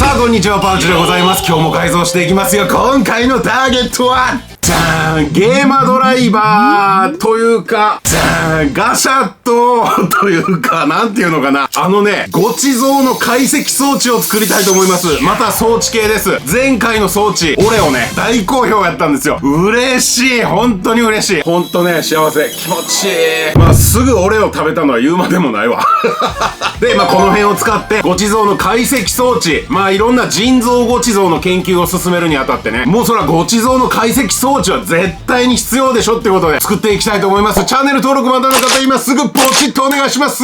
さあこんにちは、パウチでございます。今日も改造していきますよ。今回のターゲットはじゃーん、ゲーマドライバーというか、じゃーん、ガシャットというか、なんていうのかな。ごち蔵の解析装置を作りたいと思います。また装置系です。前回の装置、オレオね、大好評やったんですよ。嬉しい。本当に嬉しい。ほんとね、幸せ。気持ちいい。まあ、すぐオレオ食べたのは言うまでもないわ。で、まあ、この辺を使って、ごち蔵の解析装置、まあ、いろんな腎臓ごち蔵の研究を進めるにあたってね、もうそらごち蔵の解析装置は絶対に必要でしょってことで作っていきたいと思います。チャンネル登録まだの方今すぐポチッとお願いします。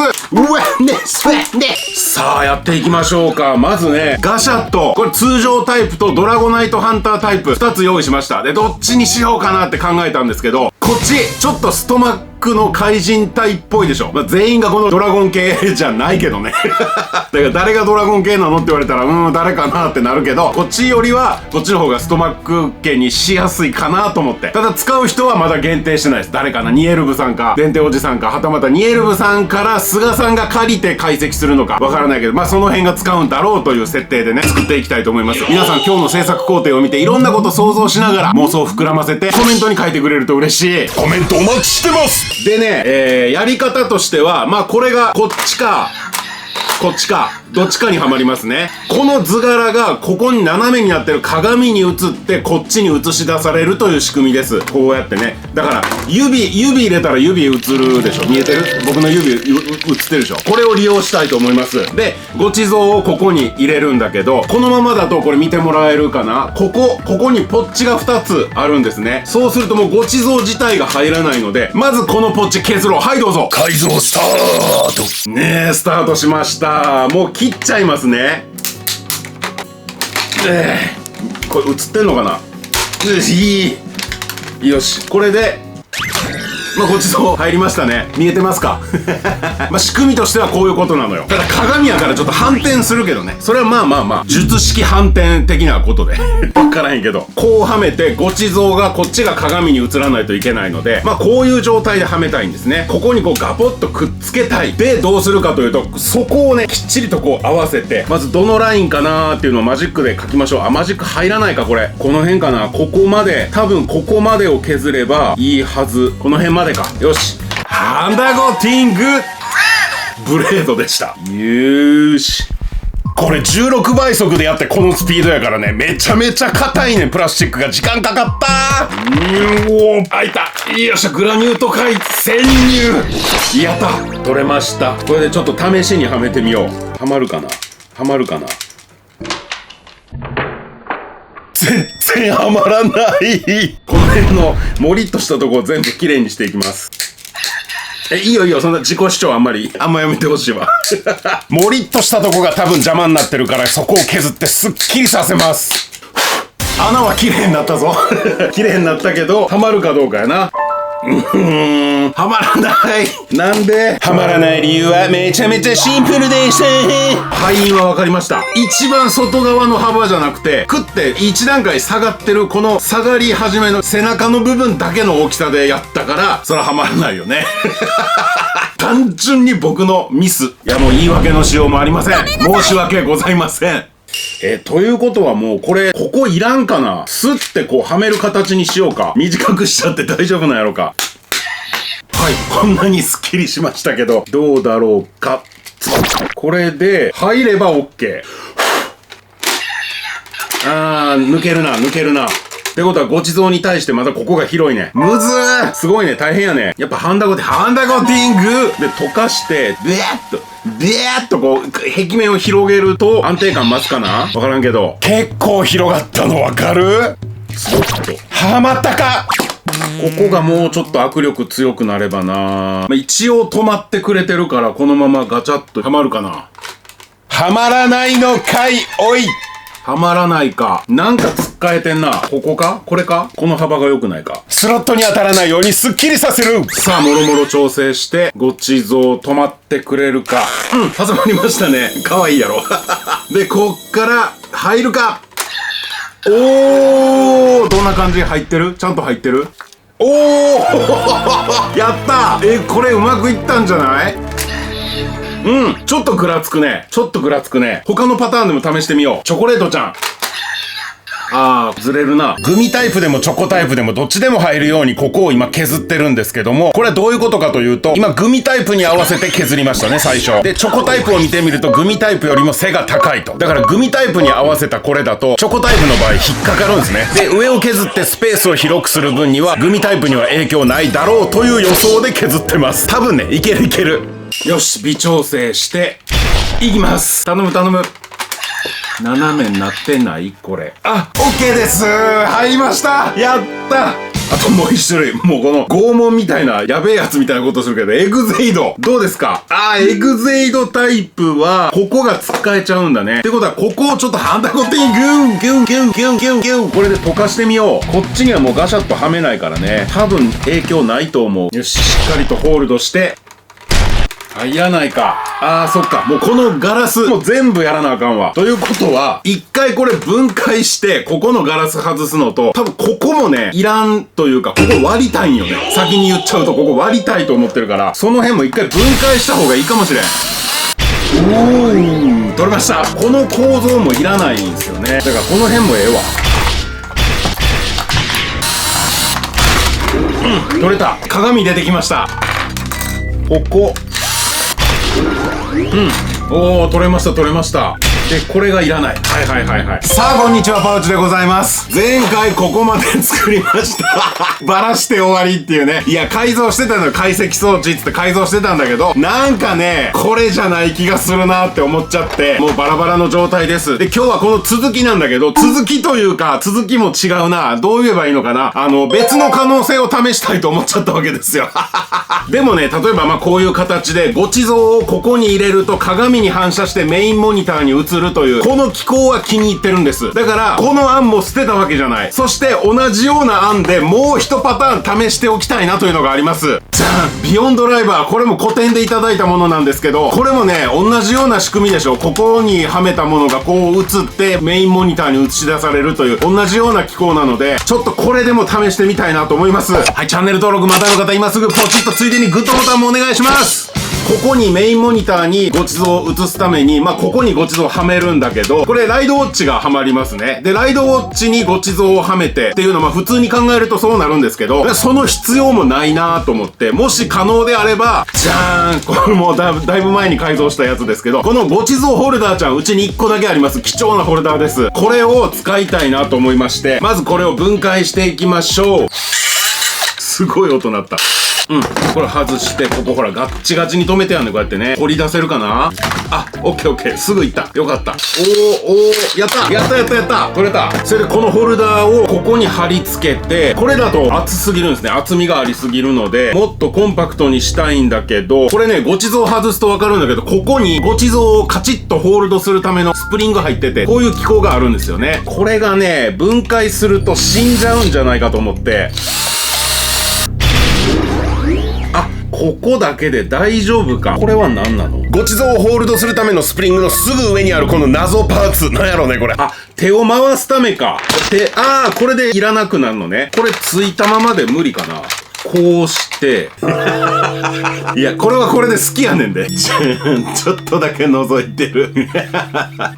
さあやっていきましょうか。まずね、ガシャット、これ通常タイプとドラゴナイトハンタータイプ2つ用意しました。で、どっちにしようかなって考えたんですけど、こっちちょっとストマックの怪人体っぽいでしょ。まあ、全員がこのドラゴン系じゃないけどね。だから誰がドラゴン系なのって言われたら誰かなってなるけど、こっちよりはこっちの方がストマック系にしやすいかなと思って。ただ使う人はまだ限定してないです。誰かな、ニエルブさんか電停おじさんか、はたまたニエルブさんから菅さんが借りて解析するのかわからないけど、まあその辺が使うんだろうという設定でね作っていきたいと思います。皆さん今日の制作工程を見ていろんなこと想像しながら妄想を膨らませてコメントに書いてくれると嬉しい。コメントお待ちしてます。でね、やり方としては、まあこれがこっちかこっちかどっちかにはまりますね。この図柄がここに斜めになってる鏡に映ってこっちに映し出されるという仕組みです。こうやってね。だから指入れたら指映るでしょ。見えてる？僕の指映ってるでしょ。これを利用したいと思います。で、ごち蔵をここに入れるんだけど、このままだとこれ見てもらえるかな。ここにポッチが2つあるんですね。そうするともうごち蔵自体が入らないので、まずこのポッチ削ろう。はい、どうぞ。改造スタート。ねえ、スタートしました。もう切っちゃいますね。これ映ってんのかな。よし、これでまあごちそう入りましたね。見えてますか？まあ仕組みとしてはこういうことなのよ。ただ鏡やからちょっと反転するけどね。それはまあ術式反転的なことでわからへんけど、こうはめてごちそうがこっちが鏡に映らないといけないので、まあこういう状態ではめたいんですね。ここにこうガポッとくっつけたい。でどうするかというと、そこをねきっちりとこう合わせて、まずどのラインかなーっていうのをマジックで描きましょう。あ、マジック入らないかこれ。この辺かな。ここまで、多分ここまでを削ればいいはず。この辺までか。よし、ハンダゴティングブレードでした。よーし、これ16倍速でやってこのスピードやからね、めちゃめちゃ硬いね。プラスチックが時間かかったー。開いた。よっしゃ、グラニュート回潜入。やった、取れました。これでちょっと試しにはめてみよう。はまるかな。全然はまらない。この辺のモリッとしたとこを全部きれいにしていきます。いいよ、そんな自己主張あんまやめてほしいわ。モリッとしたとこが多分邪魔になってるから、そこを削ってスッキリさせます。穴は綺麗になったぞ。綺麗になったけどはまるかどうかやな。はまらない。なんではまらない理由はめちゃめちゃシンプルでした。敗因は分かりました。一番外側の幅じゃなくて、食って1段階下がってるこの下がり始めの背中の部分だけの大きさでやったから、それははまらないよね。単純に僕のミス。いや、もう言い訳のしようもありません。申し訳ございません。ということはもうこれ、ここいらんかな。スッてこうはめる形にしようか。短くしちゃって大丈夫なんやろか。はい、こんなにスッキリしましたけど、どうだろうか。これで入れば OK。抜けるな。ってことはごちそうに対してまたここが広いね。むずー。すごいね、大変やね。やっぱハンダゴティングで溶かしてビャーっとこう壁面を広げると安定感増すかな。わからんけど結構広がったのわかる？ちょっとはまったか。ここがもうちょっと握力強くなればな。一応止まってくれてるから、このままガチャッとはまるかな。はまらないのかい。おい、はまらないか。なんかつっかえてんな。ここか？これか？この幅が良くないか。スロットに当たらないようにスッキリさせる。さあ、もろもろ調整してごちそう止まってくれるか。挟まりましたね。かわいいやろ。で、こっから入るか。おー、どんな感じ？入ってる？ちゃんと入ってる？おーやった。これうまくいったんじゃない？ちょっとぐらつくね。ちょっとぐらつくね。他のパターンでも試してみよう。チョコレートちゃん。ずれるな。グミタイプでもチョコタイプでもどっちでも入るようにここを今削ってるんですけども、これはどういうことかというと、今グミタイプに合わせて削りましたね、最初。で、チョコタイプを見てみるとグミタイプよりも背が高いと。だからグミタイプに合わせたこれだと、チョコタイプの場合引っかかるんですね。で、上を削ってスペースを広くする分には、グミタイプには影響ないだろうという予想で削ってます。多分ね、いけるいける。よし、微調整して、いきます。頼む頼む。斜めになってないこれ。OK です。入りました。やったあともう一種類。もうこの拷問みたいな、やべえやつみたいなことするけど、エグゼイド。どうですか？エグゼイドタイプは、ここが使えちゃうんだね。ってことは、ここをちょっと反対こってギュンギュンギュンギュンギュンギュン。これで溶かしてみよう。こっちにはもうガシャッとはめないからね。多分影響ないと思う。よし、しっかりとホールドして。いらないか。そっか。もうこのガラス、もう全部やらなあかんわ。ということは、一回これ分解して、ここのガラス外すのと、多分ここもね、いらんというか、ここ割りたいんよね。先に言っちゃうと、ここ割りたいと思ってるから、その辺も一回分解した方がいいかもしれん。取れました。この構造もいらないんですよね。だからこの辺もええわ。取れた。鏡出てきました。ここ。取れました取れました。で、これがいらない。さあ、こんにちは、パウチでございます。前回ここまで作りました。バラして終わりっていうね。いや、改造してたのよ。解析装置って改造してたんだけど、なんかね、これじゃない気がするなって思っちゃって、もうバラバラの状態です。で、今日はこの続きなんだけど、続きというか、続きも違うな。どう言えばいいのかな。別の可能性を試したいと思っちゃったわけですよ。でもね、例えばこういう形で、ご地蔵をここに入れると鏡に反射してメインモニターに映るという、この機構は気に入ってるんです。だから、この案も捨てたわけじゃない。そして同じような案でもう一パターン試しておきたいなというのがあります。じゃん、ビヨンドライバー。これも古典でいただいたものなんですけど、これもね、同じような仕組みでしょ。ここにはめたものがこう映ってメインモニターに映し出されるという同じような機構なので、ちょっとこれでも試してみたいなと思います。はい、チャンネル登録まだの方今すぐポチッとついでにグッドボタンもお願いします。ここにメインモニターにご地蔵を映すために、ここにご地蔵をはめるんだけど、これライドウォッチがはまりますね。で、ライドウォッチにご地蔵をはめてっていうのは普通に考えるとそうなるんですけど、その必要もないなと思って、もし可能であれば、じゃーん、これもうだいぶ前に改造したやつですけど、このご地蔵ホルダーちゃん、うちに1個だけあります。貴重なホルダーです。これを使いたいなと思いまして、まずこれを分解していきましょう。すごい音鳴った。これ外して、ここほらガッチガチに留めてやんね。こうやってね。掘り出せるかな。オッケーオッケー。すぐいった。よかった。やった取れた。それでこのホルダーをここに貼り付けて、これだと厚すぎるんですね。厚みがありすぎるので、もっとコンパクトにしたいんだけど、これね、ご地蔵外すとわかるんだけど、ここにご地蔵をカチッとホールドするためのスプリング入ってて、こういう機構があるんですよね。これがね、分解すると死んじゃうんじゃないかと思って、ここだけで大丈夫か。これは何なの？ご地蔵をホールドするためのスプリングのすぐ上にあるこの謎パーツ。なんやろうね、これ。手を回すためか。これでいらなくなるのね。これついたままで無理かな。こうして。いや、これはこれで好きやねんで。ちょっとだけ覗いてる。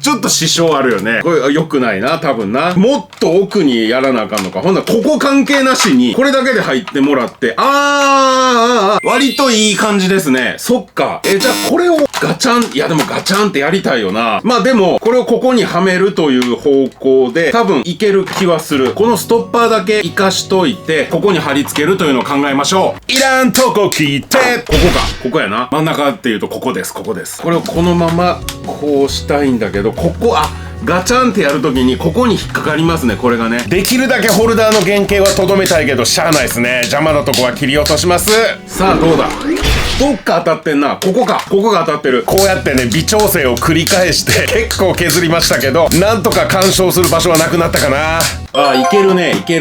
ちょっと支障あるよね。これ良くないな、多分な。もっと奥にやらなあかんのか。ほんならここ関係なしに、これだけで入ってもらって、割といい感じですね。そっか。じゃあこれをガチャン、いやでもガチャンってやりたいよな。でも、これをここにはめるという方向で、多分いける気はする。このストッパーだけ活かしといて、ここに貼り付けるというのを考えましょう。いらんとこ聞いて、ここやな。真ん中っていうとここです。これをこのまま、こうしたいんだけど、ガチャンってやるときにここに引っかかりますね、これがね。できるだけホルダーの原型はとどめたいけど、しゃあないですね。邪魔なとこは切り落とします。さあ、どうだ？どっか当たってんな。ここが当たってる。こうやってね、微調整を繰り返して結構削りましたけど、なんとか干渉する場所はなくなったかな。いける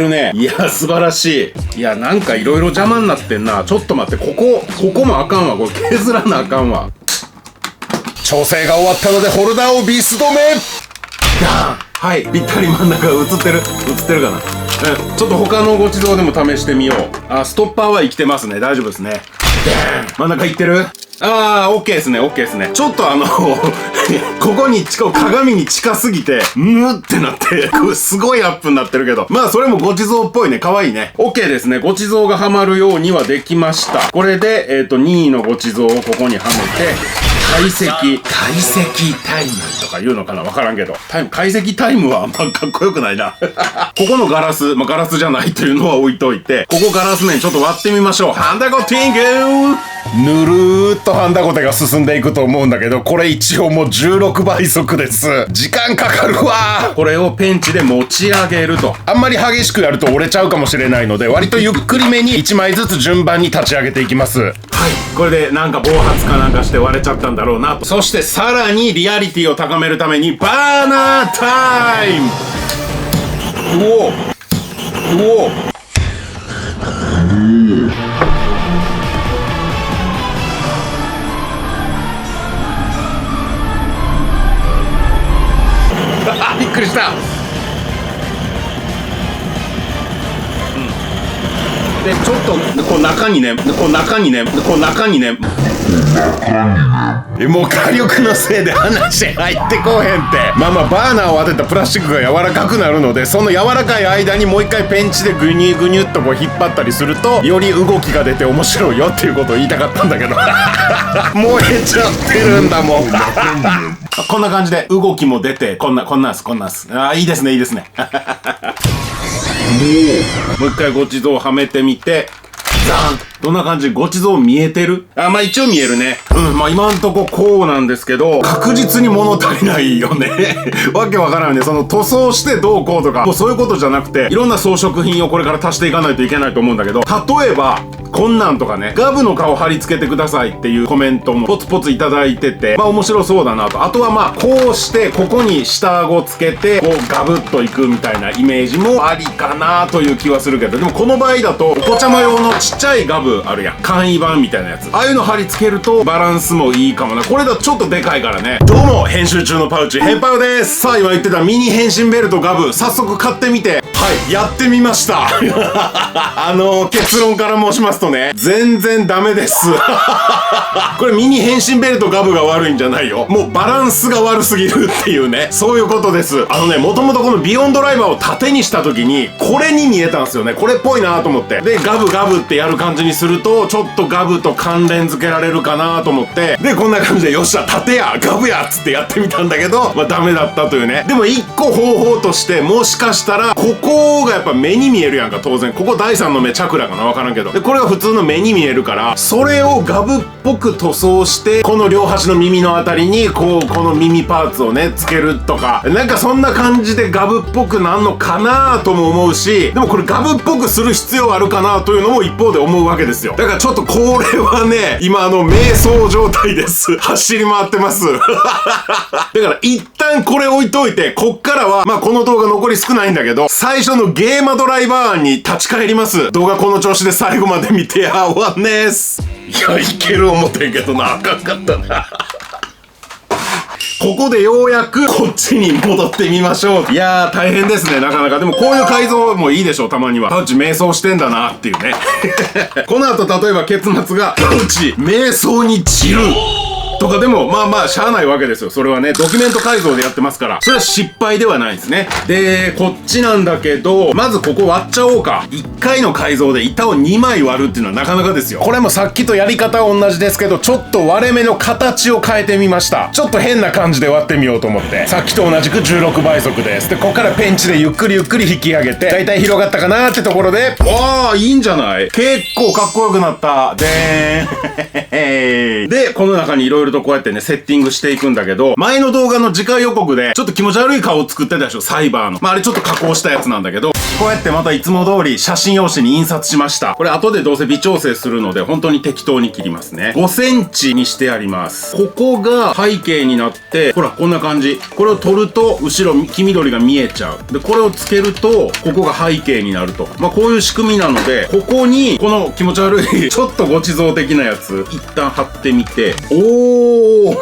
ね。いや、素晴らしい。いや、なんかいろいろ邪魔になってんな。ちょっと待って、ここもあかんわ。これ削らなあかんわ。調整が終わったので、ホルダーをビス止め。はい、ぴったり真ん中が映ってるかな。ちょっと他のご地蔵でも試してみよう。ストッパーは生きてますね。大丈夫ですね。真ん中いってる？あー、OK ですね、OK ですね。ちょっとここに鏡に近すぎて、ってなって、すごいアップになってるけど。まあ、それもご地蔵っぽいね。可愛いね。OK ですね。ご地蔵がはまるようにはできました。これで、2位のご地蔵をここにはめて、解析タイムとか言うのかなわからんけど。解析タイムはあんまかっこよくないな。ここのガラス、ガラスじゃないというのは置いといて、ここガラス面ちょっと割ってみましょう。ハンダゴティングぬるーっとハンダゴテが進んでいくと思うんだけど、これ一応もう16倍速です。時間かかるわ。これをペンチで持ち上げると。あんまり激しくやると折れちゃうかもしれないので、割とゆっくりめに1枚ずつ順番に立ち上げていきます。はい。これでなんか暴発かなんかして割れちゃったんだろうなと。そしてさらにリアリティを高めるためにバーナータイム。うおびっくりした。でちょっとこう中にねもう火力のせいで話入ってこうへんって。まあバーナーを当てたプラスチックが柔らかくなるので、その柔らかい間にもう一回ペンチでグニュグニュっとこう引っ張ったりすると、より動きが出て面白いよっていうことを言いたかったんだけど燃えちゃってるんだもんこんな感じで動きも出て、こんなんす。ああ、いいですねもう一回ご地蔵はめてみて、ザーン。どんな感じ？ご地蔵見えてる？まあ一応見えるね。今んとここうなんですけど、確実に物足りないよね。わけわからんね。その塗装してどうこうとか、もうそういうことじゃなくて、いろんな装飾品をこれから足していかないといけないと思うんだけど、例えば、こんなんとかね、ガブの顔貼り付けてくださいっていうコメントもポツポツいただいてて、面白そうだなと。あとはこうして、ここに下顎つけて、こうガブッといくみたいなイメージもありかなという気はするけど、でもこの場合だと、お子ちゃま用のちっちゃいガブあるやん。簡易版みたいなやつ。ああいうの貼り付けるとバランスもいいかもな。これだとちょっとでかいからね。どうも、編集中のパウチ、ヘンパウです。さあ、今言ってたミニ変身ベルトガブ、早速買ってみて、はい、やってみました。結論から申しますとね、全然ダメです。これミニ変身ベルトガブが悪いんじゃないよ。もうバランスが悪すぎるっていうね。そういうことです。もともとこのビヨンドライバーを縦にした時に、これに見えたんですよね。これっぽいなと思って。で、ガブガブってやる感じにすると、ちょっとガブと関連付けられるかなと思って、で、こんな感じで、よっしゃ、縦やガブやっつってやってみたんだけど、ダメだったというね。でも一個方法として、もしかしたら、ここがやっぱ目に見えるやんか、当然。ここ第三の目チャクラかな、わからんけど。で、これが普通の目に見えるから、それをガブっぽく塗装して、この両端の耳のあたりに、この耳パーツをね、つけるとか、なんかそんな感じでガブっぽくなんのかなとも思うし、でもこれガブっぽくする必要あるかなというのも一方で思うわけですよ。だからちょっとこれはね、今瞑想状態です。走り回ってます。だから一旦これ置いといて、こっからは、この動画残り少ないんだけど、最初のゲーマドライバーに立ち返ります。動画この調子で最後まで見て、終わんねーす。いや、いける思ってんけどな、あかんかったな。ここでようやくこっちに戻ってみましょう。いやー大変ですね、なかなか。でもこういう改造もいいでしょう、たまには。パウチ瞑想してんだなっていうね。この後例えば結末が、パウチ瞑想に散るとかでも、しゃあないわけですよ。それはね、ドキュメント改造でやってますから。それは失敗ではないですね。で、こっちなんだけど、まずここ割っちゃおうか。1回の改造で板を2枚割るっていうのはなかなかですよ。これもさっきとやり方は同じですけど、ちょっと割れ目の形を変えてみました。ちょっと変な感じで割ってみようと思って。さっきと同じく16倍速です。で、ここからペンチでゆっくり引き上げて、だいたい広がったかなーってところで、わー、いいんじゃない？結構かっこよくなった。でーん。で、この中に色々とこうやってね、セッティングしていくんだけど、前の動画の次回予告で、ちょっと気持ち悪い顔を作ってたでしょ、サイバーの。あれちょっと加工したやつなんだけど、こうやってまたいつも通り写真用紙に印刷しました。これ後でどうせ微調整するので、本当に適当に切りますね。5センチにしてあります。ここが背景になって、ほら、こんな感じ。これを取ると、後ろ、黄緑が見えちゃう。で、これをつけると、ここが背景になると。こういう仕組みなので、ここに、この気持ち悪い、ちょっとご地蔵的なやつ、一旦貼ってみて、おー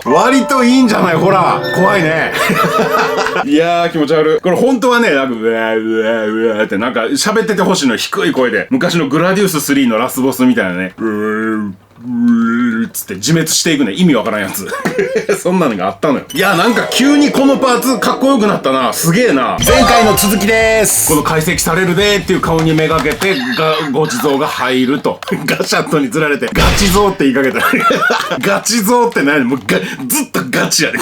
割といいんじゃない？ほら、怖いね。いやー気持ち悪い。これ本当はね、うわーってなんか喋っててほしいの、低い声で。昔のグラディウス3のラスボスみたいなね。つって自滅していくね。意味わからんやつ。そんなのがあったのよ。いや、なんか急にこのパーツかっこよくなったな。すげえな。前回の続きです。この解析されるでーっていう顔にめがけて、ご地蔵が入ると。ガシャットに釣られて、ガチゾウって言いかけた。ガチゾウって何？もうずっとガチやで。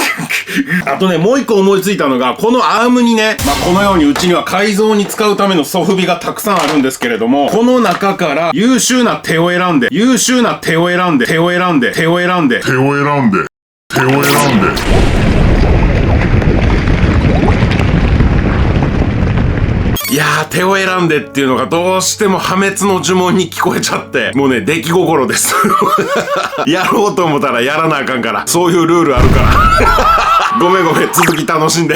あとね、もう一個思いついたのが、このアームにね、このようにうちには改造に使うためのソフビがたくさんあるんですけれども、この中から優秀な手を選んで、優秀な手を選んで、手を選んで、手を選んで、手を選んで、手を選んで。いやー、手を選んでっていうのがどうしても破滅の呪文に聞こえちゃって、もうね、出来心です。やろうと思ったらやらなあかんから、そういうルールあるから。ごめん、続き楽しんで。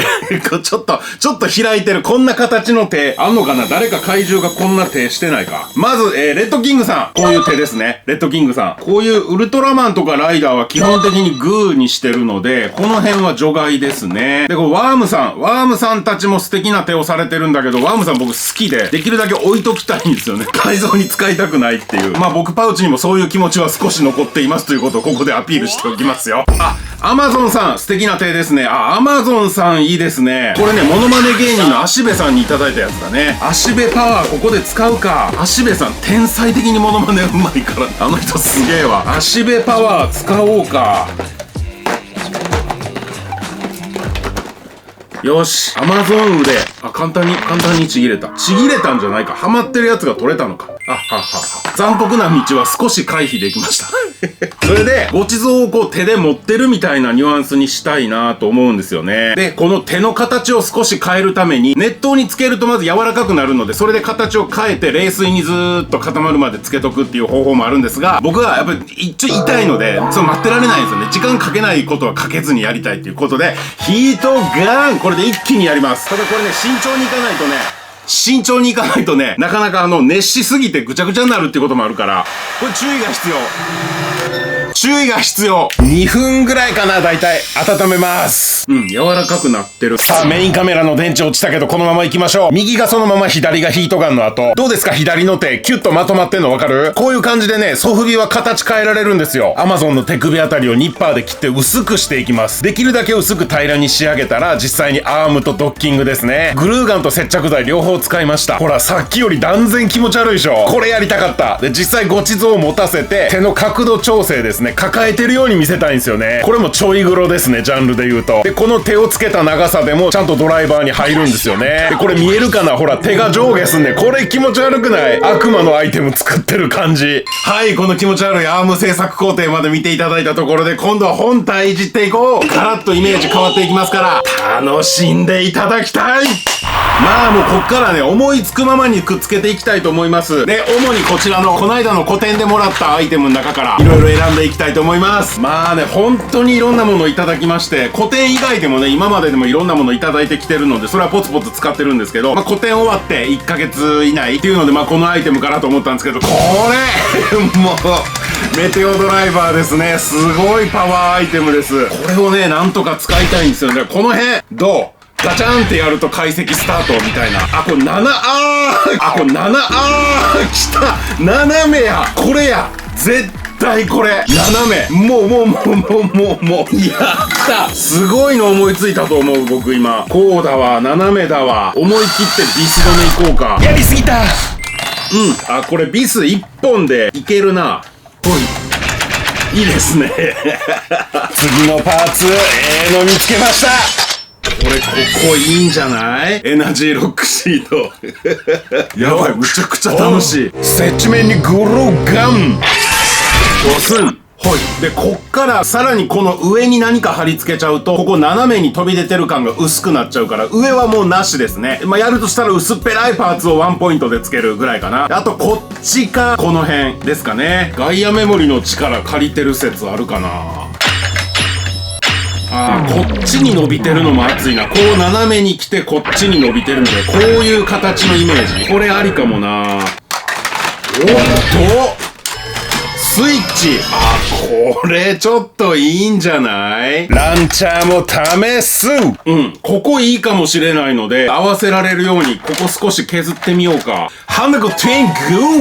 ちょっと開いてる、こんな形の手、あんのかな？誰か怪獣がこんな手してないか。まず、レッドキングさん。こういう手ですね。レッドキングさん。こういうウルトラマンとかライダーは基本的にグーにしてるので、この辺は除外ですね。で、こうワームさんたちも素敵な手をされてるんだけど、ワームさん僕好きで、できるだけ置いときたいんですよね。改造に使いたくないっていう。僕パウチにもそういう気持ちは少し残っていますということをここでアピールしておきますよ。アマゾンさん、素敵な手ですね。アマゾンさんいいですね。これね、モノマネ芸人の足部さんにいただいたやつだね。足部パワーここで使うか。足部さん天才的にモノマネうまいから、あの人すげえわ。足部パワー使おうか。よし、アマゾン腕。簡単にちぎれた。ちぎれたんじゃないか。ハマってるやつが取れたのか。残酷な道は少し回避できました。それで、ご地蔵をこう手で持ってるみたいなニュアンスにしたいなと思うんですよね。で、この手の形を少し変えるために、熱湯につけるとまず柔らかくなるので、それで形を変えて冷水にずーっと固まるまでつけとくっていう方法もあるんですが、僕はやっぱり一応痛いので、待ってられないんですよね。時間かけないことはかけずにやりたいっていうことで、ヒートガン！これで一気にやります。ただこれね、慎重にいかないとね、なかなか熱しすぎてぐちゃぐちゃになるっていうこともあるから、これ注意が必要。2分ぐらいかな、だいたい。温めます。柔らかくなってる。さあ、メインカメラの電池落ちたけど、このまま行きましょう。右がそのまま、左がヒートガンの後。どうですか、左の手、キュッとまとまってんのわかる？こういう感じでね、ソフビは形変えられるんですよ。アマゾンの手首あたりをニッパーで切って薄くしていきます。できるだけ薄く平らに仕上げたら、実際にアームとドッキングですね。グルーガンと接着剤両方使いました。ほら、さっきより断然気持ち悪いでしょ。これやりたかった。で、実際ご地蔵を持たせて、手の角度調整ですね。抱えてるように見せたいんですよね。これもちょい黒ですね、ジャンルで言うと。で、この手をつけた長さでもちゃんとドライバーに入るんですよね。で、これ見えるかな？ほら、手が上下すんね。これ気持ち悪くない？悪魔のアイテム作ってる感じ。はい、この気持ち悪いアーム製作工程まで見ていただいたところで、今度は本体いじっていこう。ガラッとイメージ変わっていきますから、楽しんでいただきたい。もうこっからね、思いつくままにくっつけていきたいと思います。で、主にこちらの、こないだの個展でもらったアイテムの中から、いろいろ選んでいきたいと思います。本当にいろんなものをいただきまして、個展以外でもね、今まででもいろんなものをいただいてきてるので、それはポツポツ使ってるんですけど、個展終わって1ヶ月以内っていうので、このアイテムかなと思ったんですけど、これもう、メテオドライバーですね。すごいパワーアイテムです。これをね、なんとか使いたいんですよね。この辺、どう？ガチャンってやると解析スタートみたいな。これ来た！斜めや！これや！絶対これ！斜め！もう、やった！すごいの思いついたと思う、僕今。こうだわ、斜めだわ。思い切ってビス止めいこうか。やりすぎた！これビス1本でいけるな。いいですね。次のパーツ、の見つけました！これ、ここいいんじゃない？エナジーロックシート。やばい、むちゃくちゃ楽しい。接地面にグルーガン！押すん。で、こっからさらにこの上に何か貼り付けちゃうと、ここ斜めに飛び出てる感が薄くなっちゃうから、上はもうなしですね。やるとしたら薄っぺらいパーツをワンポイントでつけるぐらいかな。あと、こっちか、この辺ですかね。ガイアメモリの力借りてる説あるかな。こっちに伸びてるのも熱いな。こう斜めに来てこっちに伸びてるので、こういう形のイメージ。これありかもな。おっとスイッチ。これちょっといいんじゃない？ランチャーも試す。ここいいかもしれないので、合わせられるように、ここ少し削ってみようか。ハンドゴトゥイング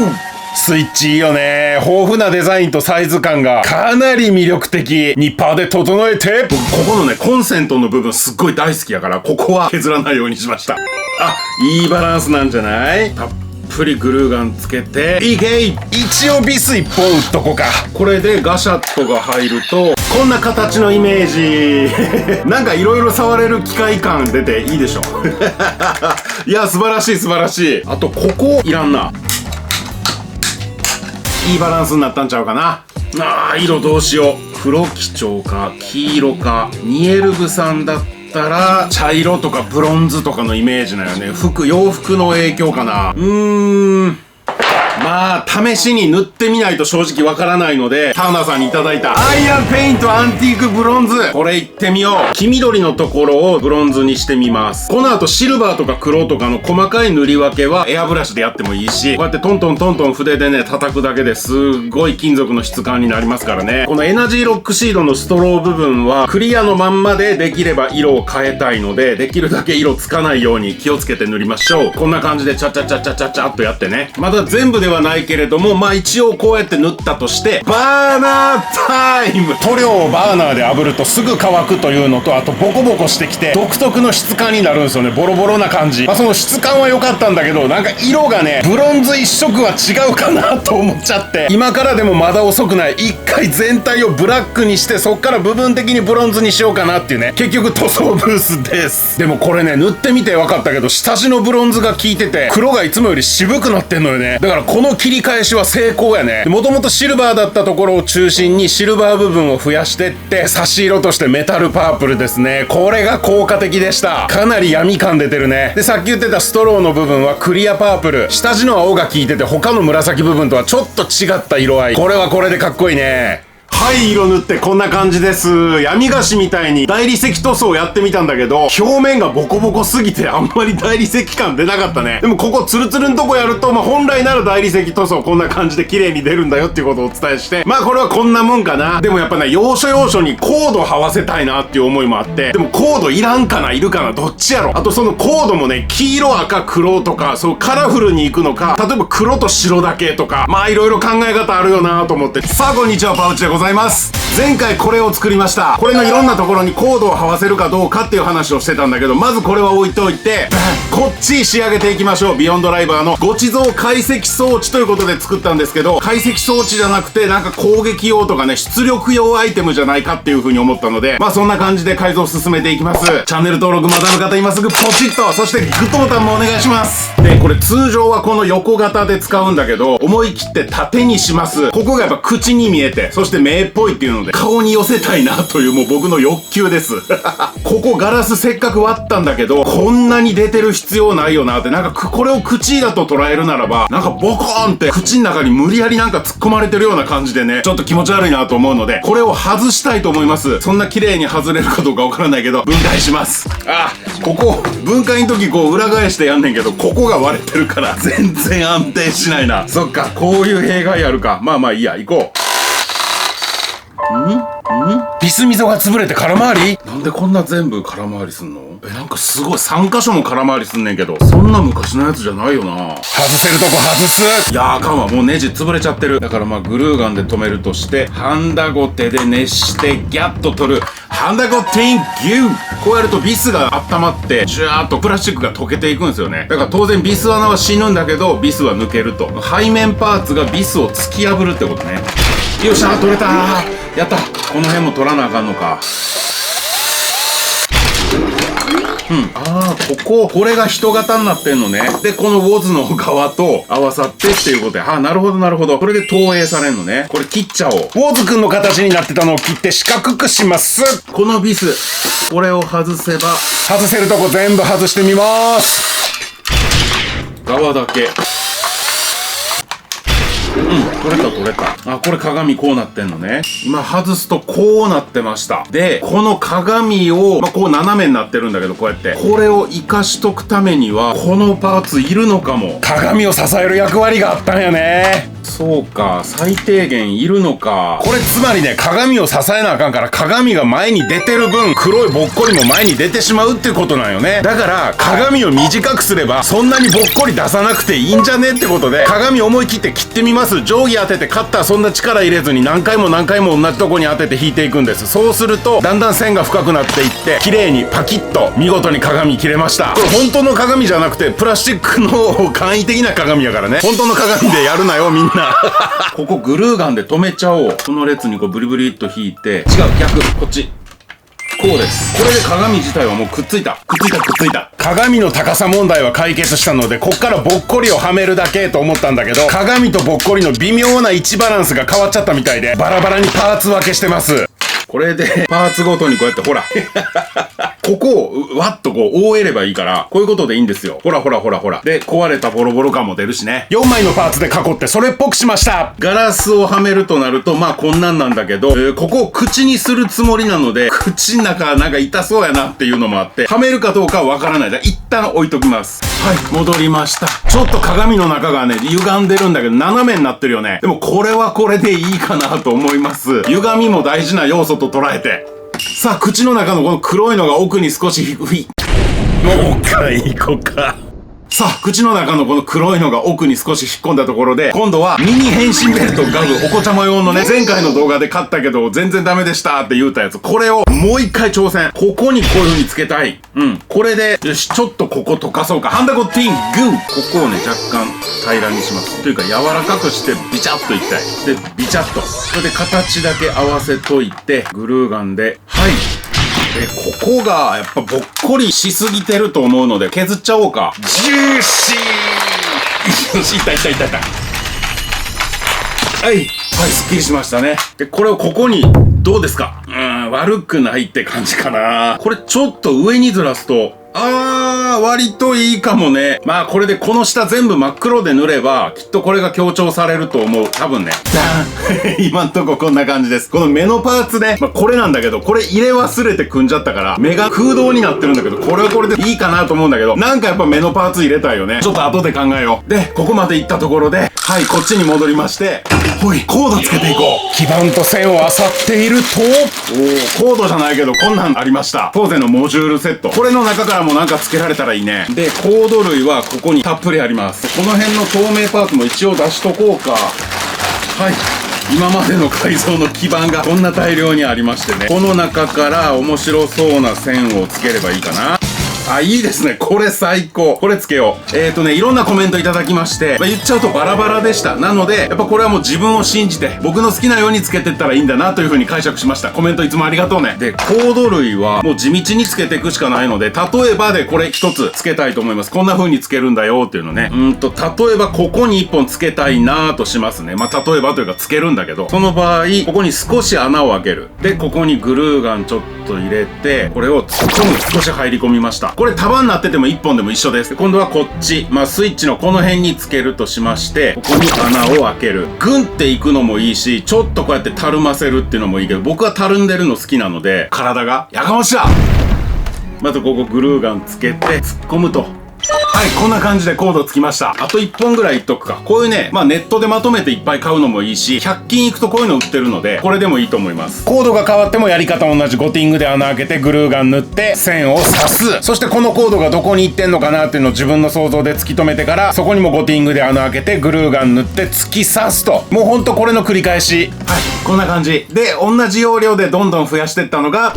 ー！スイッチいいよね。豊富なデザインとサイズ感がかなり魅力的。ニッパーで整えて、僕ここのね、コンセントの部分すっごい大好きやから、ここは削らないようにしました。あ、いいバランスなんじゃない？たっぷりグルーガンつけて、いけい！一応ビス1本打っとこうか。これでガシャットが入ると、こんな形のイメージ。なんか色々触れる機械感出ていいでしょ。いや、素晴らしい素晴らしい。あと、ここいらんな。いいバランスになったんちゃうかな。色どうしよう。黒基調か、黄色か、ニエルグさんだったら、茶色とかブロンズとかのイメージなよね。洋服の影響かな。まあ、試しに塗ってみないと正直わからないので、ターナーさんにいただいたアイアンペイントアンティークブロンズ。これいってみよう。黄緑のところをブロンズにしてみます。この後シルバーとか黒とかの細かい塗り分けはエアブラシでやってもいいし、こうやってトントントントン筆でね、叩くだけですっごい金属の質感になりますからね。このエナジーロックシードのストロー部分はクリアのまんまでできれば色を変えたいので、できるだけ色つかないように気をつけて塗りましょう。こんな感じでチャチャチャチャチャチャっとやってね。まだ全部ではないけれども、まあ一応こうやって塗ったとして、バーナータイム！塗料をバーナーで炙るとすぐ乾くというのと、あとボコボコしてきて独特の質感になるんですよね。ボロボロな感じ。まあその質感は良かったんだけど、なんか色がね、ブロンズ一色は違うかなと思っちゃって、今からでもまだ遅くない。一回全体をブラックにして、そっから部分的にブロンズにしようかなっていうね。結局塗装ブースです。でもこれね、塗ってみて分かったけど、下地のブロンズが効いてて、黒がいつもより渋くなってんのよね。だからこの切り返しは成功やね。もともとシルバーだったところを中心にシルバー部分を増やしてって、差し色としてメタルパープルですね。これが効果的でした。かなり闇感出てるね。で、さっき言ってたストローの部分はクリアパープル。下地の青が効いてて、他の紫部分とはちょっと違った色合い。これはこれでかっこいいね。はい、色塗ってこんな感じです。闇菓子みたいに大理石塗装やってみたんだけど、表面がボコボコすぎてあんまり大理石感出なかったね。でもここツルツルのとこやると、まあ本来なら大理石塗装こんな感じで綺麗に出るんだよっていうことをお伝えして、まあこれはこんなもんかな。でもやっぱね、要所要所にコード這わせたいなっていう思いもあって、でもコードいらんかないるかなどっちやろ。あとそのコードもね、黄色赤黒とか、そうカラフルに行くのか、例えば黒と白だけとか、まあいろいろ考え方あるよなと思って。さあこんにちは、パウチでございます。前回これを作りました。これのいろんなところにコードを這わせるかどうかっていう話をしてたんだけど、まずこれは置いといて、こっち仕上げていきましょう。ビヨンドライバーのご地蔵解析装置ということで作ったんですけど、解析装置じゃなくてなんか攻撃用とかね、出力用アイテムじゃないかっていう風に思ったので、まあそんな感じで改造を進めていきます。チャンネル登録まだの方今すぐポチッと、そしてグッドボタンもお願いします。で、これ通常はこの横型で使うんだけど、思い切って縦にします。ここがやっぱ口に見えて、そして目っぽいっていうので、顔に寄せたいなというもう僕の欲求です。ここガラスせっかく割ったんだけど、こんなに出てる必要ないよなって、なんかこれを口だと捉えるならば、なんかボコーンって口の中に無理やりなんか突っ込まれてるような感じでね、ちょっと気持ち悪いなと思うので、これを外したいと思います。そんな綺麗に外れるかどうかわからないけど、分解します。ここ、分解の時こう裏返してやんねんけど、ここが割れてるから全然安定しないな。そっか、こういう弊害あるか。まあまあいいや、行こう。ビス溝が潰れて空回り？なんでこんな全部空回りすんの？なんかすごい3箇所も空回りすんねんけど、そんな昔のやつじゃないよな。外せるとこ外す。いやーあかんわ、もうネジ潰れちゃってる。だからまあグルーガンで留めるとして、ハンダゴテで熱してギャッと取る。ハンダゴテインギュー。こうやるとビスが温まって、ジュワーっとプラスチックが溶けていくんですよね。だから当然ビス穴は死ぬんだけど、ビスは抜けると。背面パーツがビスを突き破るってことね。よっしゃ、取れたー。やった。この辺も取らなあかんのか。これが人型になってんのね。で、このウォズの側と合わさってっていうことで。なるほどなるほど。これで投影されんのね。これ切っちゃおう。ウォズくんの形になってたのを切って四角くします。このビス、これを外せば、外せるとこ全部外してみます。側だけ。取れた取れた。これ鏡こうなってんのね。今外すとこうなってました。で、この鏡を、こう斜めになってるんだけど、こうやって。これを活かしとくためには、このパーツいるのかも。鏡を支える役割があったんやね。そうか、最低限いるのか。これつまりね、鏡を支えなあかんから、鏡が前に出てる分、黒いぼっこりも前に出てしまうってことなんよね。だから、鏡を短くすれば、そんなにぼっこり出さなくていいんじゃねってことで、鏡思い切って切ってみます。定規当てて、カッターそんな力入れずに何回も何回も同じとこに当てて引いていくんです。そうすると、だんだん線が深くなっていって、綺麗にパキッと、見事に鏡切れました。これ本当の鏡じゃなくて、プラスチックの簡易的な鏡やからね。本当の鏡でやるなよ、みんな。ここグルーガンで止めちゃおう。この列にこうブリブリっと引いて、違う、逆、こっち。こうです。これで鏡自体はもうくっついた。鏡の高さ問題は解決したので、こっからぼっこりをはめるだけと思ったんだけど、鏡とぼっこりの微妙な位置バランスが変わっちゃったみたいで、バラバラにパーツ分けしてます。これで、パーツごとにこうやって、ほら。ここを、わっとこう、覆えればいいから、こういうことでいいんですよ。ほら。で、壊れたボロボロ感も出るしね。4枚のパーツで囲って、それっぽくしました。ガラスをはめるとなると、まあこんなんなんだけど、ここを口にするつもりなので、口の中なんか痛そうやなっていうのもあって、はめるかどうかはわからない。じゃ一旦置いときます。はい、戻りました。ちょっと鏡の中がね、歪んでるんだけど、斜めになってるよね。でもこれはこれでいいかなと思います。歪みも大事な要素と捉えて。さあ、口の中のこの黒いのが奥に少し低い。もう一回行こうか。さあ、口の中のこの黒いのが奥に少し引っ込んだところで、今度はミニ変身ベルトガグ、お子ちゃま用のね、前回の動画で買ったけど全然ダメでしたって言うたやつ。これをもう一回挑戦。ここにこういう風につけたい。これで、よし、ちょっとここ溶かそうか。ハンダゴティングー。ここをね、若干平らにします。というか柔らかくしてビチャッといきたい。で、ビチャッと。これで形だけ合わせといて、グルーガンで、はい。ここがやっぱぼっこりしすぎてると思うので削っちゃおうか。ジューシー。よし、いった。はい、すっきりしましたね。で、これをここに、どうですか？悪くないって感じかな。これちょっと上にずらすと、割といいかもね。まあこれでこの下全部真っ黒で塗れば、きっとこれが強調されると思う。多分ね。今んとここんな感じです。この目のパーツね。まあこれなんだけど、これ入れ忘れて組んじゃったから、目が空洞になってるんだけど、これはこれでいいかなと思うんだけど、なんかやっぱ目のパーツ入れたいよね。ちょっと後で考えよう。で、ここまで行ったところで、はい、こっちに戻りまして、ほい、コードつけていこう。基板と線を漁っていると、コードじゃないけど、こんなんありました。当然のモジュールセット。これの中からもなんか付けられたらいいね。で、コード類はここにたっぷりあります。この辺の透明パーツも一応出しとこうか。はい。今までの改造の基板がこんな大量にありましてね。この中から面白そうな線をつければいいかな。いいですね。これ最高。これつけよう。いろんなコメントいただきまして、言っちゃうとバラバラでした。なので、やっぱこれはもう自分を信じて、僕の好きなようにつけてったらいいんだなという風に解釈しました。コメントいつもありがとうね。で、コード類はもう地道につけていくしかないので、例えばでこれ一つつけたいと思います。こんな風につけるんだよっていうのね。例えばここに一本つけたいなーとしますね。まあ、例えばというかつけるんだけど、その場合、ここに少し穴を開ける。で、ここにグルーガンちょっと入れて、これを突っ込む。少し入り込みました。これ束になってても1本でも一緒です。今度はこっち。まあ、スイッチのこの辺につけるとしまして、ここに穴を開ける。グンっていくのもいいし、ちょっとこうやってたるませるっていうのもいいけど、僕はたるんでるの好きなので、体がやかましだ。まずここグルーガンつけて、突っ込むと。はい、こんな感じでコードつきました。あと1本ぐらいいっとくか。こういうね、まあネットでまとめていっぱい買うのもいいし、100均行くとこういうの売ってるので、これでもいいと思います。コードが変わってもやり方同じ。ゴティングで穴開けてグルーガン塗って線を刺す。そしてこのコードがどこに行ってんのかなっていうのを自分の想像で突き止めてから、そこにもゴティングで穴開けてグルーガン塗って突き刺すと。もうほんとこれの繰り返し。はい、こんな感じ。で、同じ要領でどんどん増やしていったのが、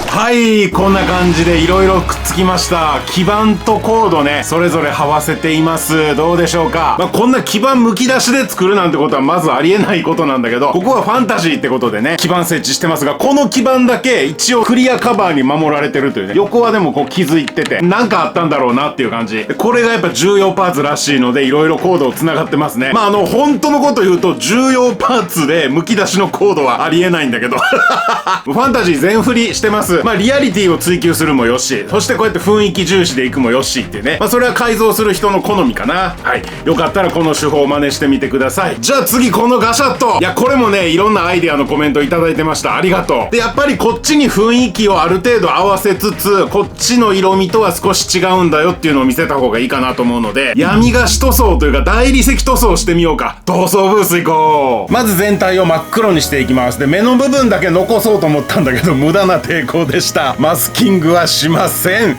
はい、こんな感じで色々くっつきました。基板とコードね、それぞれ這わせています。どうでしょうか。まあ、こんな基板剥き出しで作るなんてことはまずありえないことなんだけど、ここはファンタジーってことでね、基板設置してますが、この基板だけ一応クリアカバーに守られてるというね、横はでもこう傷いってて、なんかあったんだろうなっていう感じ。これがやっぱ重要パーツらしいので、色々コードを繋がってますね。まあ、本当のこと言うと、重要パーツで剥き出しのコードはありえないんだけど。ファンタジー全振りしてます。まあリアリティを追求するもよし、そしてこうやって雰囲気重視でいくもよしってね、まあそれは改造する人の好みかな。はい、よかったらこの手法を真似してみてください。じゃあ次このガシャット、いやこれもねいろんなアイデアのコメントいただいてました。ありがとう。でやっぱりこっちに雰囲気をある程度合わせつつ、こっちの色味とは少し違うんだよっていうのを見せた方がいいかなと思うので、闇菓子塗装というか大理石塗装してみようか。塗装ブース行こう。まず全体を真っ黒にしていきます。で目の部分だけ残そうと思ったんだけど無駄な抵抗でした。マスキングはしません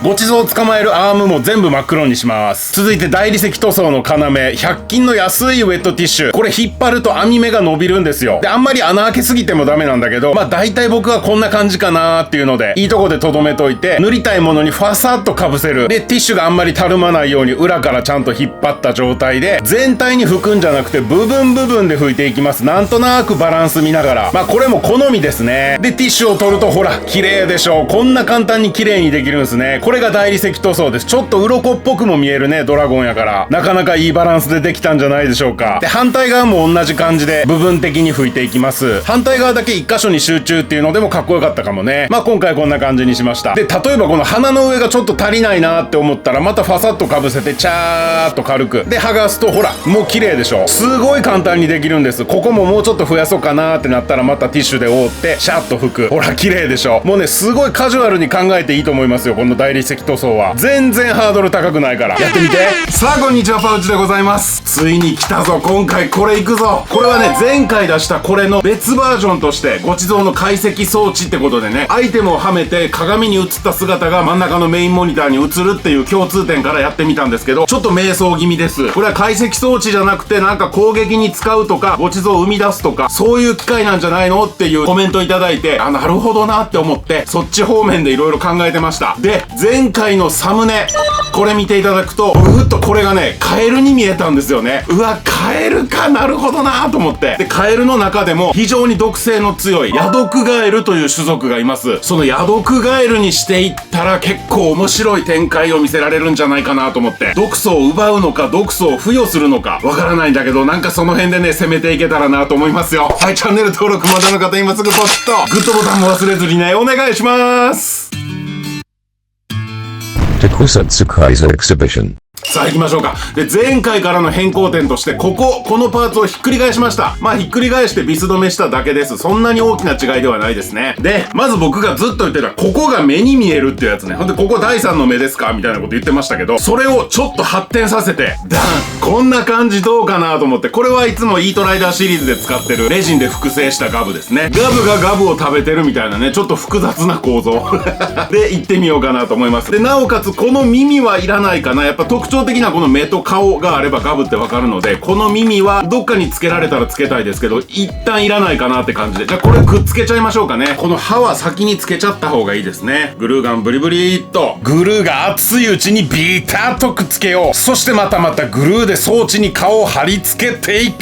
ごちそうを捕まえるアームも全部真っ黒にします。続いて大理石塗装の要、100均の安いウェットティッシュ、これ引っ張ると網目が伸びるんですよ。であんまり穴開けすぎてもダメなんだけど、まあ大体僕はこんな感じかなーっていうのでいいとこでとどめといて、塗りたいものにファサッとかぶせる。でティッシュがあんまりたるまないように裏からちゃんと引っ張った状態で全体に拭くんじゃなくて部分部分で拭いていきます。なんとなくバランス見ながら、まあこれも好みですね。でティッシュを取るとほら綺麗でしょ。こんな簡単に綺麗にできるんですね。これが大理石塗装です。ちょっと鱗っぽくも見えるね、ドラゴンやから。なかなかいいバランスでできたんじゃないでしょうか。で反対側も同じ感じで部分的に拭いていきます。反対側だけ一箇所に集中っていうのでもかっこよかったかもね。まあ今回こんな感じにしました。で例えばこの鼻の上がちょっと足りないなって思ったらまたファサッとかぶせてチャーっと軽くで剥がすとほらもう綺麗でしょ。すごい簡単にできるんです。ここももうちょっと増やそうかなってなったらまたティッシュで覆ってシャッと拭く。ほら綺麗でしょ。もうねすごいカジュアルに考えていいと思いますよ。この大理石塗装は全然ハードル高くないからやってみて。さあこんにちは、パウチでございます。ついに来たぞ。今回これいくぞ。これはね前回出したこれの別バージョンとしてご地蔵の解析装置ってことでね、アイテムをはめて鏡に映った姿が真ん中のメインモニターに映るっていう共通点からやってみたんですけど、ちょっと迷走気味です。これは解析装置じゃなくてなんか攻撃に使うとかご地蔵を生み出すとかそういう機械なんじゃないのっていうコメントいただいて、あなるほどなって思ってそっち方面でいろいろ考えてました。で前回のサムネこれ見ていただくとふっとこれがねカエルに見えたんですよね。うわカエルか、なるほどなと思って。でカエルの中でも非常に毒性の強いヤドクガエルという種族がいます。そのヤドクガエルにしていったら結構面白い展開を見せられるんじゃないかなと思って、毒素を奪うのか毒素を付与するのかわからないんだけど、なんかその辺でね攻めていけたらなと思いますよ。はい、チャンネル登録まだの方今すぐポチッとグッドボタンも忘れずにねお願いします。Tokusatsu Exhibition。さあ行きましょうか。で前回からの変更点としてこのパーツをひっくり返しました。まあひっくり返してビス止めしただけです。そんなに大きな違いではないですね。でまず僕がずっと言ってたここが目に見えるっていうやつね。ほんでここ第3の目ですかみたいなこと言ってましたけど、それをちょっと発展させてダンこんな感じどうかなと思って、これはいつもイートライダーシリーズで使ってるレジンで複製したガブですね。ガブがガブを食べてるみたいなね、ちょっと複雑な構造で行ってみようかなと思います。でなおかつこの耳はいらないかな。やっぱ特徴的なこの目と顔があればガブってわかるので、この耳はどっかにつけられたらつけたいですけど一旦いらないかなって感じで、じゃあこれくっつけちゃいましょうかね。この刃は先につけちゃった方がいいですね。グルーガンブリブリーっとグルーが熱いうちにビタッとくっつけよう。そしてまたグルーで装置に顔を貼り付けていく。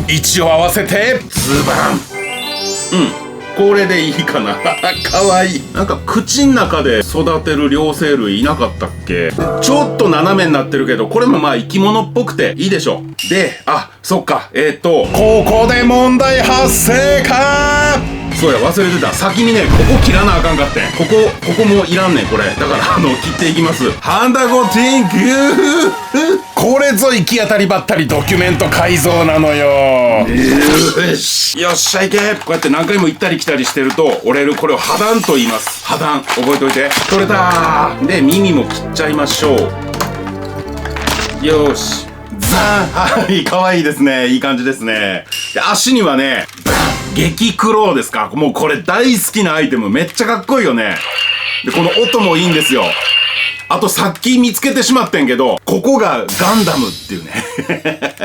位置を合わせてズバン。これでいいかなかわいい。なんか口の中で育てる両生類いなかったっけ。ちょっと斜めになってるけどこれもまあ生き物っぽくていいでしょ。でそっかここで問題発生か。そうや忘れてた。先にねここ切らなあかんかってん。ここもういらんねんこれ。だから切っていきます。ハンダゴティングこれぞ行き当たりばったりドキュメント改造なのよ。よしよっしゃいけ。こうやって何回も行ったり来たりしてると折れる。これを破断と言います。破断覚えておいて。取れたー。で耳も切っちゃいましょう。よしザーン。はい、かわいいですね。いい感じですね。で足にはね激クローですか。もうこれ大好きなアイテム。めっちゃかっこいいよね。でこの音もいいんですよ。あとさっき見つけてしまってんけど、ここがガンダムっていうね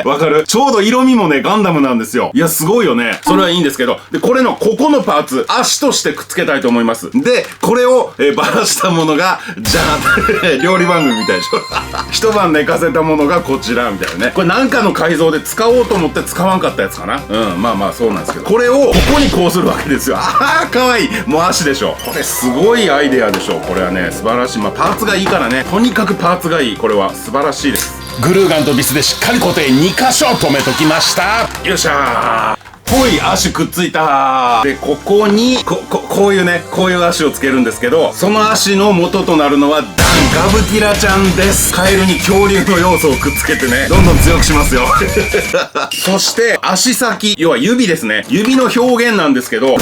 わかる？ちょうど色味もねガンダムなんですよ。いやすごいよね。それはいいんですけど、でこれのここのパーツ足としてくっつけたいと思います。でこれを、ばらしたものがじゃあ料理番組みたいでしょ一晩寝かせたものがこちらみたいなね。これなんかの改造で使おうと思って使わんかったやつかな。まあそうなんですけど、これをここにこうするわけですよ。かわいい。もう足でしょ。これすごいアイデアでしょ。これはね素晴らしい。パーツがいいからね。とにかくパーツがいい。これは素晴らしいです。グルーガンとビスでしっかり固定2箇所止めときました。よっしゃー。ほい、足くっついた。で、ここに、こういうね、こういう足をつけるんですけど、その足の元となるのは、ダンガブティラちゃんです。カエルに恐竜の要素をくっつけてね、どんどん強くしますよ。そして、足先、要は指ですね。指の表現なんですけど、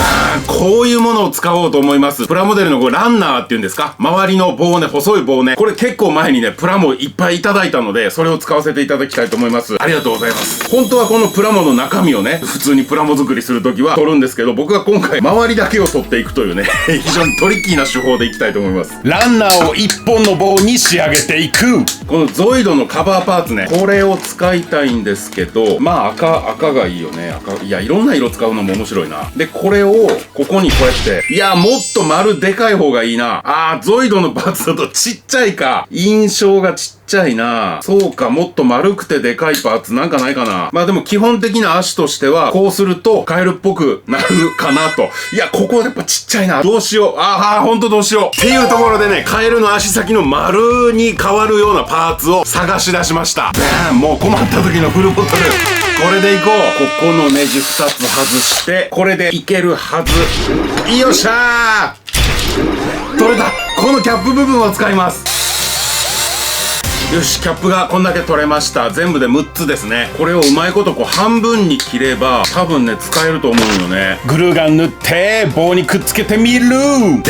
こういうものを使おうと思います。プラモデルのランナーっていうんですか？周りの棒ね、細い棒ね。これ結構前にね、プラモいっぱいいただいたので、それを使わせていただきたいと思います。ありがとうございます。本当はこのプラモの中身をね、普通にプラモ作りするときは取るんですけど、僕は今回周りだけを取っていくというね、非常にトリッキーな手法でいきたいと思います。ランナーを一本の棒に仕上げていく。このゾイドのカバーパーツね、これを使いたいんですけど、まあ赤がいいよね。いや、いろんな色使うのも面白いな。で、これをここにこうやって、いや、もっと丸でかい方がいいな。ゾイドのパーツだとちっちゃいか。印象がちっちゃいな。そうか、もっと丸くてでかいパーツなんかないかな。まあでも基本的な足としては、こうするとカエルっぽくなるかなと。いや、ここやっぱちっちゃいな。どうしよう。ほんとどうしよう。っていうところでね、カエルの足先の丸に変わるようなパーツを探し出しました。もう困った時のフルボトル。これでいこう。ここのネジ2つ外して、これでいけるはず。よっしゃー！取れた！このキャップ部分を使います。よし、キャップがこんだけ取れました。全部で6つですね。これをうまいことこう半分に切れば、多分ね、使えると思うよね。グルーガン塗って、棒にくっつけてみる！でん！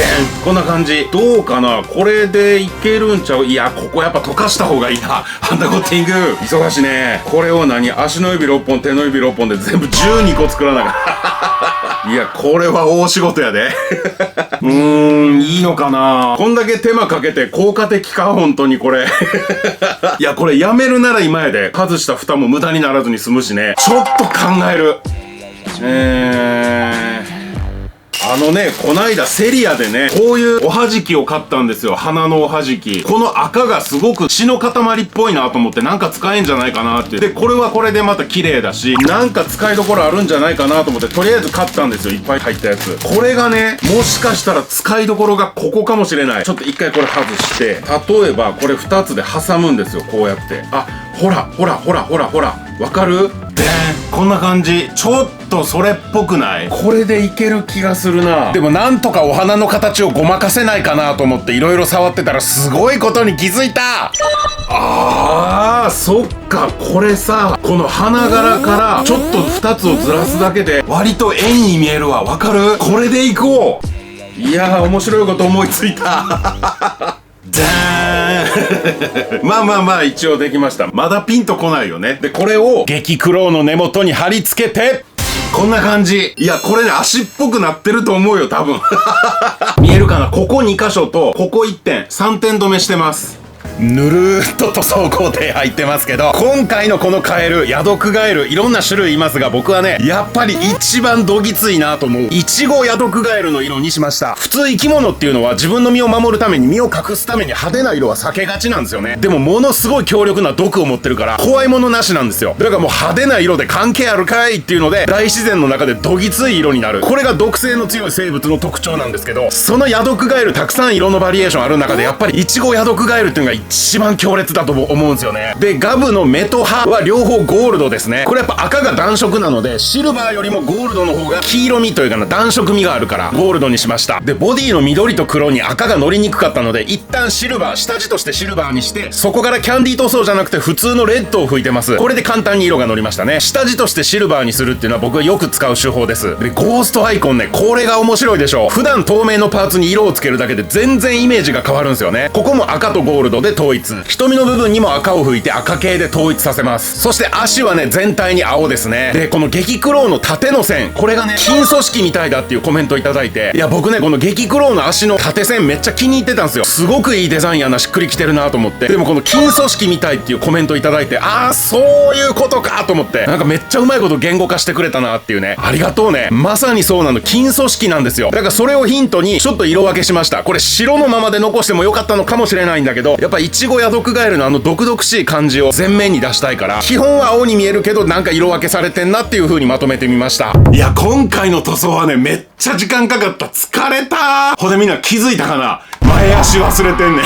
こんな感じ。どうかな？これでいけるんちゃう？いや、ここやっぱ溶かした方がいいな。ハンダコッティング。忙しいね。これを足の指6本、手の指6本で全部12個作らなかった。いや、これは大仕事やで。いいのかな？こんだけ手間かけて効果的か？本当にこれ。いや、これやめるなら今やで。外した蓋も無駄にならずに済むしね。ちょっと考える。こないだセリアでね、こういうおはじきを買ったんですよ。花のおはじき。この赤がすごく血の塊っぽいなと思って、なんか使えんじゃないかなって。で、これはこれでまた綺麗だし、なんか使いどころあるんじゃないかなと思って、とりあえず買ったんですよ。いっぱい入ったやつ。これがね、もしかしたら使いどころがここかもしれない。ちょっと一回これ外して、例えばこれ2つで挟むんですよ。こうやって。ほら。わかる？こんな感じ。ちょっとそれっぽくない？これでいける気がするな。でもなんとかお花の形をごまかせないかなと思っていろいろ触ってたらすごいことに気づいた。そっか。これさ、この花柄からちょっと2つをずらすだけで割と円に見えるわ。わかる？これでいこう。いやー、面白いこと思いついた。まあ一応できました。まだピンとこないよね。で、これを激クロウの根元に貼り付けて、こんな感じ。いや、これね、足っぽくなってると思うよ、多分。見えるかな？ここ2箇所と、ここ1点、3点止めしてます。ぬるーっと塗装工程入ってますけど、今回のこのカエル、ヤドクガエル、いろんな種類いますが、僕はね、やっぱり一番どぎついなと思う、イチゴヤドクガエルの色にしました。普通生き物っていうのは自分の身を守るために、身を隠すために派手な色は避けがちなんですよね。でもものすごい強力な毒を持ってるから、怖いものなしなんですよ。だからもう派手な色で関係あるかいっていうので、大自然の中でどぎつい色になる。これが毒性の強い生物の特徴なんですけど、そのヤドクガエルたくさん色のバリエーションある中で、やっぱりイチゴヤドクガエルっていうのが一番強烈だと思うんですよね。で、ガブの目と歯は両方ゴールドですね。これやっぱ赤が暖色なので、シルバーよりもゴールドの方が黄色みというかな、暖色味があるからゴールドにしました。で、ボディの緑と黒に赤が乗りにくかったので、一旦シルバー、下地としてシルバーにして、そこからキャンディー塗装じゃなくて普通のレッドを吹いてます。これで簡単に色が乗りましたね。下地としてシルバーにするっていうのは僕がよく使う手法です。で、ゴーストアイコンね、これが面白いでしょう。普段透明のパーツに色をつけるだけで全然イメージが変わるんですよね。ここも赤とゴールドで統一。瞳の部分にも赤を吹いて赤系で統一させます。そして足はね、全体に青ですね。で、この激クロウの縦の線、これがね、金組織みたいだっていうコメントいただいて、いや、僕ね、この激クロウの足の縦線めっちゃ気に入ってたんですよ。すごくいいデザインやな、しっくりきてるなと思って。でもこの金組織みたいっていうコメントいただいて、そういうことかと思って、なんかめっちゃうまいこと言語化してくれたなっていうね。ありがとうね。まさにそうなの、金組織なんですよ。だからそれをヒントにちょっと色分けしました。これ白のままで残してもよかったのかもしれないんだけど、やっぱイチゴヤドクガエルのあの毒々しい感じを前面に出したいから、基本は青に見えるけどなんか色分けされてんなっていう風にまとめてみました。いや、今回の塗装はね、めっちゃ時間かかった。疲れた。ほんでみんな気づいたかな？前足忘れてんねん。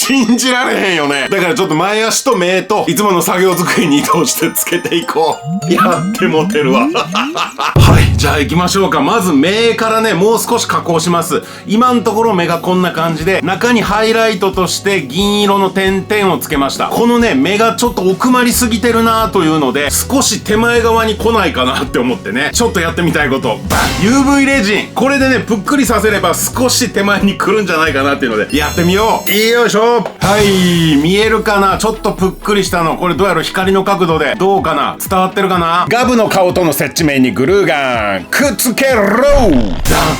信じられへんよね。だからちょっと前足と目といつもの作業机に移動してつけていこう。やってモテるわ。はい、じゃあ行きましょうか。まず目からね、もう少し加工します。今のところ目がこんな感じで、中にハイライトとして銀色の点々をつけました。このね、目がちょっと奥まりすぎてるなというので、少し手前側に来ないかなって思ってね、ちょっとやってみたいこと。UV レジン。これでね、ぷっくりさせれば少し手前に来るんじゃないかなっていうので、やってみよう。よいしょ。はい、見えるかな？ちょっとぷっくりしたの。これどうやろう？光の角度で。どうかな？伝わってるかな？ガブの顔との接地面にグルーガン。くっつけろ！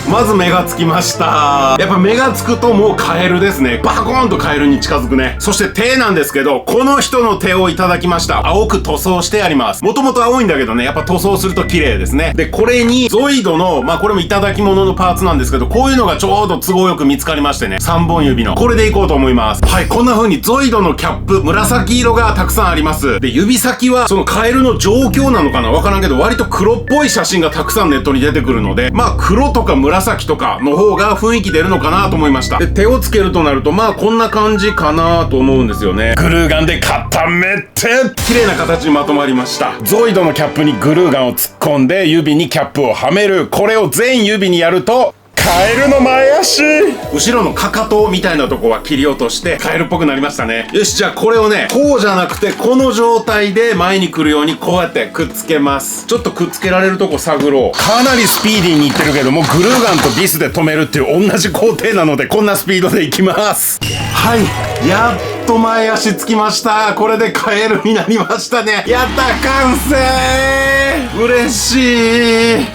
まず目がつきました。やっぱ目がつくともうカエルですね。バコーンとカエルに近づくね。そして手なんですけど、この人の手をいただきました。青く塗装してあります。もともと青いんだけどね、やっぱ塗装すると綺麗ですね。で、これにゾイドの、これもいただき物のパーツなんですけど、こういうのがちょうど都合よく見つかりましてね、3本指の。これでいこうと思います。はい、こんな風にゾイドのキャップ、紫色がたくさんあります。で、指先はそのカエルの状況なのかな？わからんけど、割と黒っぽい写真がたくさんネットに出てくるので、黒とか紫とかの方が雰囲気出るのかなと思いました。で、手をつけるとなると、こんな感じかなと思うんですよね。グルーガンで固めて、綺麗な形にまとまりました。ゾイドのキャップにグルーガンを突っ込んで、指にキャップをはめる。これを全指にやると、カエルの前足！後ろのかかとみたいなとこは切り落としてカエルっぽくなりましたね。よし、じゃあこれをね、こうじゃなくてこの状態で前に来るようにこうやってくっつけます。ちょっとくっつけられるとこ探ろう。かなりスピーディーにいってるけども、グルーガンとビスで止めるっていう同じ工程なので、こんなスピードでいきます。はい、やっと前足つきました。これでカエルになりましたね。やった、完成！嬉しい。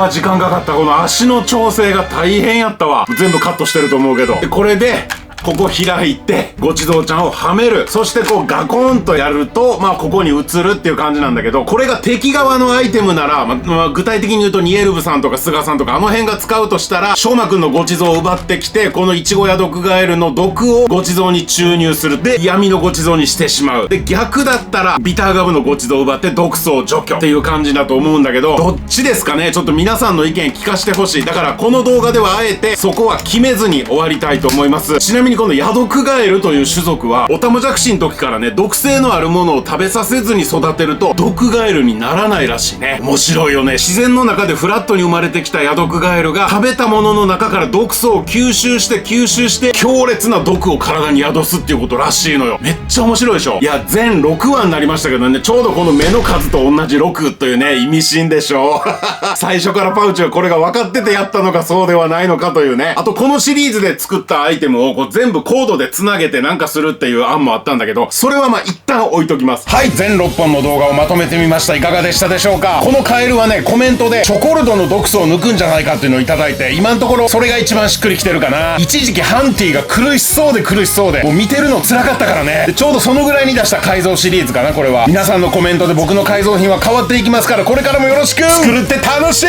時間かかった。この足の調整が大変やったわ。全部カットしてると思うけど。で、これで、ここ開いて、ご地蔵ちゃんをはめる。そしてこうガコンとやると、ここに映るっていう感じなんだけど、これが敵側のアイテムなら、具体的に言うとニエルブさんとかスガさんとかあの辺が使うとしたら、しょうまくんのご地蔵を奪ってきて、このイチゴヤドクガエルの毒をご地蔵に注入する。で、闇のご地蔵にしてしまう。で、逆だったら、ビターガブのご地蔵を奪って毒素を除去っていう感じだと思うんだけど、どっちですかね？ちょっと皆さんの意見聞かせてほしい。だからこの動画ではあえて、そこは決めずに終わりたいと思います。ちなみにこのヤドクガエルという種族は、オタマジャクシの時からね、毒性のあるものを食べさせずに育てると、毒ガエルにならないらしいね。面白いよね。自然の中でフラットに生まれてきたヤドクガエルが、食べたものの中から毒素を吸収して、強烈な毒を体に宿すっていうことらしいのよ。めっちゃ面白いでしょ？いや、全6話になりましたけどね、ちょうどこの目の数と同じ6というね、意味深でしょ？最初からパウチはこれが分かっててやったのかそうではないのかというね。あとこのシリーズで作ったアイテムをこう全部コードで繋げてなんかするっていう案もあったんだけど、それは一旦置いときます。はい、全6本の動画をまとめてみました。いかがでしたでしょうか？このカエルはね、コメントでチョコルドの毒素を抜くんじゃないかっていうのをいただいて、今のところそれが一番しっくりきてるかな。一時期ハンティが苦しそうでもう見てるの辛かったからね。で、ちょうどそのぐらいに出した改造シリーズかな、これは。皆さんのコメントで僕の改造品は変わっていきますから、これからもよろしく。作るって楽しい！